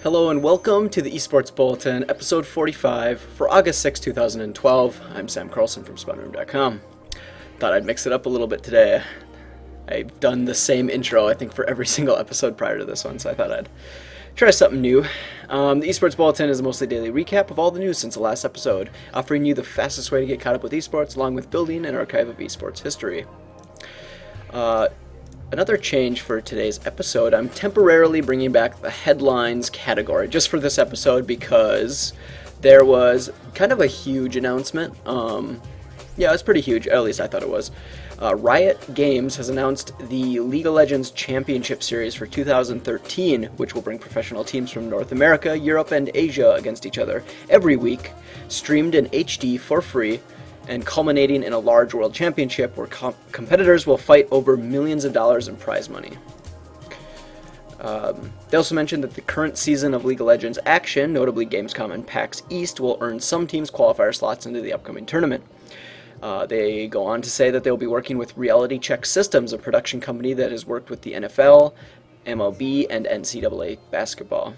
Hello and welcome to the Esports Bulletin, episode 45 for August 6, 2012. I'm Sam Carlson from SpawnRoom.com. Thought I'd mix it up a little bit today. I've done the same intro, I think, for every single episode prior to this one, so I thought I'd try something new. The Esports Bulletin is a mostly daily recap of all the news since the last episode, offering you the fastest way to get caught up with esports, along with building an archive of esports history. Another change for today's episode, I'm temporarily bringing back the headlines category just for this episode because there was kind of a huge announcement. Yeah, it was pretty huge, at least I thought it was. Riot Games has announced the League of Legends Championship Series for 2013, which will bring professional teams from North America, Europe, and Asia against each other every week, streamed in HD for free, and culminating in a large world championship where competitors will fight over millions of dollars in prize money. They also mentioned that the current season of League of Legends action, notably Gamescom and PAX East, will earn some teams qualifier slots into the upcoming tournament. They go on to say that they'll be working with Reality Check Systems, a production company that has worked with the NFL, MLB, and NCAA basketball.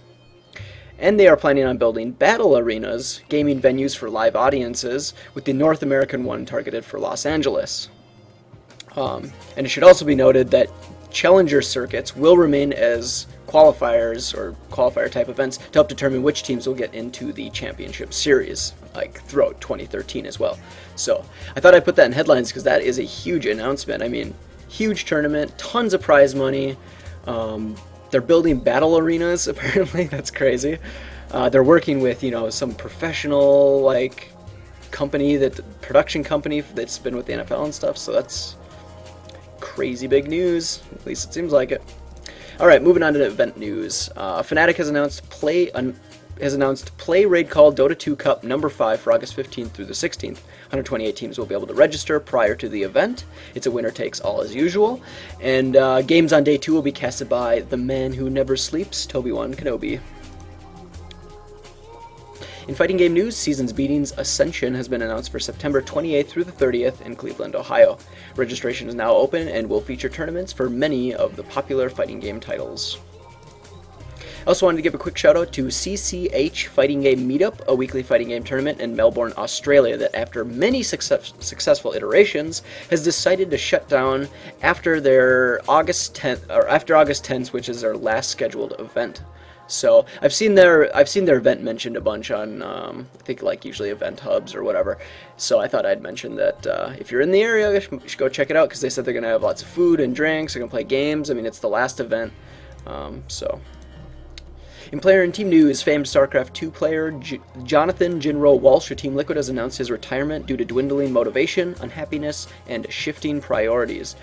And they are planning on building battle arenas, gaming venues for live audiences, with the North American one targeted for Los Angeles. And it should also be noted that challenger circuits will remain as qualifiers or qualifier type events to help determine which teams will get into the championship series, like throughout 2013 as well. So I thought I'd put that in headlines because that is a huge announcement. I mean, huge tournament, tons of prize money. They're building battle arenas, apparently. That's crazy. They're working with, some professional, production company that's been with the NFL and stuff, so that's crazy big news. At least it seems like it. Alright, moving on to event news. FNATIC has announced Play RaidCall Dota 2 Cup number 5 for August 15th through the 16th. 128 teams will be able to register prior to the event. It's a winner takes all as usual. And games on day 2 will be casted by the man who never sleeps, Toby-Wan Kenobi. In fighting game news, Seasons Beatings Ascension has been announced for September 28th through the 30th in Cleveland, Ohio. Registration is now open and will feature tournaments for many of the popular fighting game titles. I also wanted to give a quick shout out to CCH Fighting Game Meetup, a weekly fighting game tournament in Melbourne, Australia that after many successful iterations has decided to shut down after their August 10th, which is their last scheduled event. So I've seen their event mentioned a bunch on I think usually event hubs or whatever. So I thought I'd mention that if you're in the area, you should go check it out because they said they're gonna have lots of food and drinks. They're gonna play games. I mean, it's the last event, so. In player and team news, famed StarCraft 2 player Jonathan Jinro Walsh of Team Liquid has announced his retirement due to dwindling motivation, unhappiness, and shifting priorities.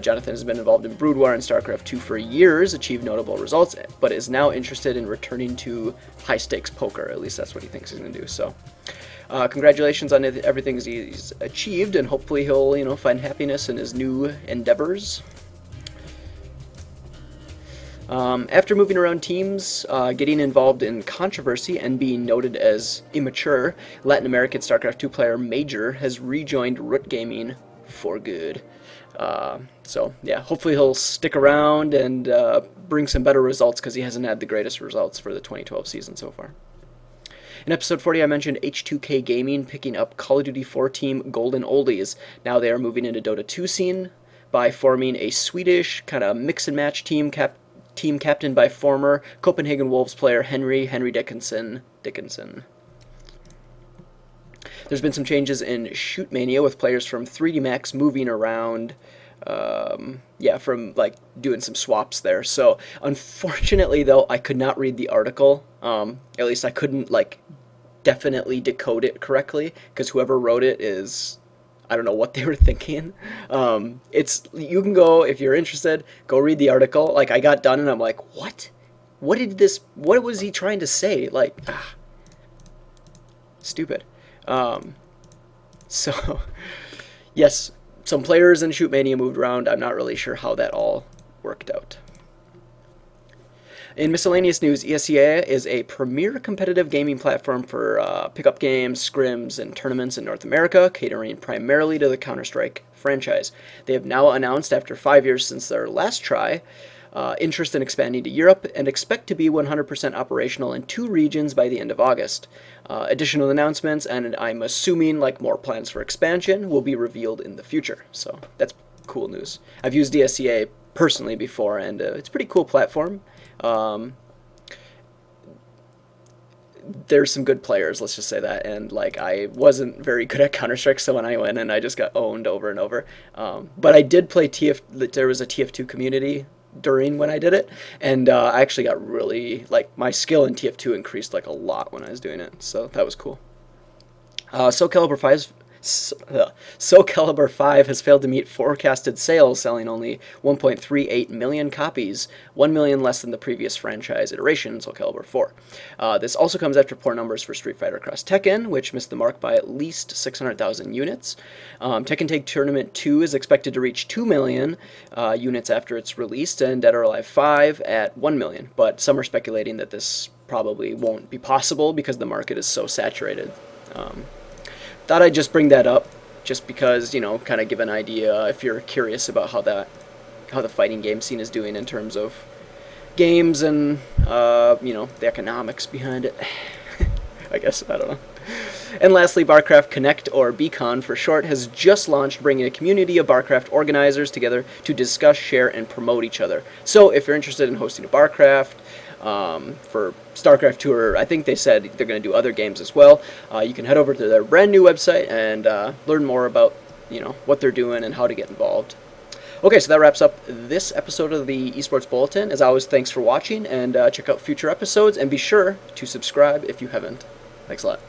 Jonathan has been involved in Brood War and StarCraft 2 for years, achieved notable results, but is now interested in returning to high-stakes poker. At least that's what he thinks he's going to do. So, congratulations on everything he's achieved, and hopefully he'll, find happiness in his new endeavors. After moving around teams, getting involved in controversy, and being noted as immature, Latin American StarCraft 2 player Major has rejoined Root Gaming for good. So, yeah, hopefully he'll stick around and bring some better results because he hasn't had the greatest results for the 2012 season so far. In episode 40, I mentioned H2K Gaming picking up Call of Duty 4 team Golden Oldies. Now they are moving into Dota 2 scene by forming a Swedish kind of mix-and-match team captained by former Copenhagen Wolves player Henry Dickinson. There's been some changes in Shootmania with players from 3D Max moving around, from doing some swaps there. So unfortunately though, I could not read the article. At least I couldn't definitely decode it correctly because whoever wrote it is, I don't know what they were thinking. You can go, if you're interested, go read the article. I got done and I'm like, what? What was he trying to say? Stupid. So, yes, some players in Shootmania moved around. I'm not really sure how that all worked out. In miscellaneous news, ESEA is a premier competitive gaming platform for pickup games, scrims, and tournaments in North America, catering primarily to the Counter-Strike franchise. They have now announced, after 5 years since their last try, interest in expanding to Europe, and expect to be 100% operational in 2 regions by the end of August. Additional announcements, and I'm assuming like more plans for expansion, will be revealed in the future. So that's cool news. I've used ESEA personally before, and it's a pretty cool platform. There's some good players, let's just say that, and like I wasn't very good at Counter-Strike, so when I went in I just got owned over and over. But I did play there was a TF2 community during when I did it, and I actually got really, like, my skill in TF2 increased like a lot when I was doing it, so that was cool. So Calibur 5 has failed to meet forecasted sales, selling only 1.38 million copies, 1 million less than the previous franchise iteration, Soul Calibur 4. This also comes after poor numbers for Street Fighter Cross Tekken, which missed the mark by at least 600,000 units. Tekken Tag Tournament 2 is expected to reach 2 million units after it's released, and Dead or Alive 5 at 1 million, but some are speculating that this probably won't be possible because the market is so saturated. Thought I'd just bring that up, just because, you know, kind of give an idea if you're curious about how the fighting game scene is doing in terms of games and you know, the economics behind it. I guess, I don't know. And lastly, BarCraft Connect, or BCon for short, has just launched, bringing a community of BarCraft organizers together to discuss, share, and promote each other. So if you're interested in hosting a BarCraft, for StarCraft Tour, I think they said they're going to do other games as well. You can head over to their brand new website and learn more about, you know, what they're doing and how to get involved. Okay, so that wraps up this episode of the Esports Bulletin. As always, thanks for watching, and check out future episodes, and be sure to subscribe if you haven't. Thanks a lot.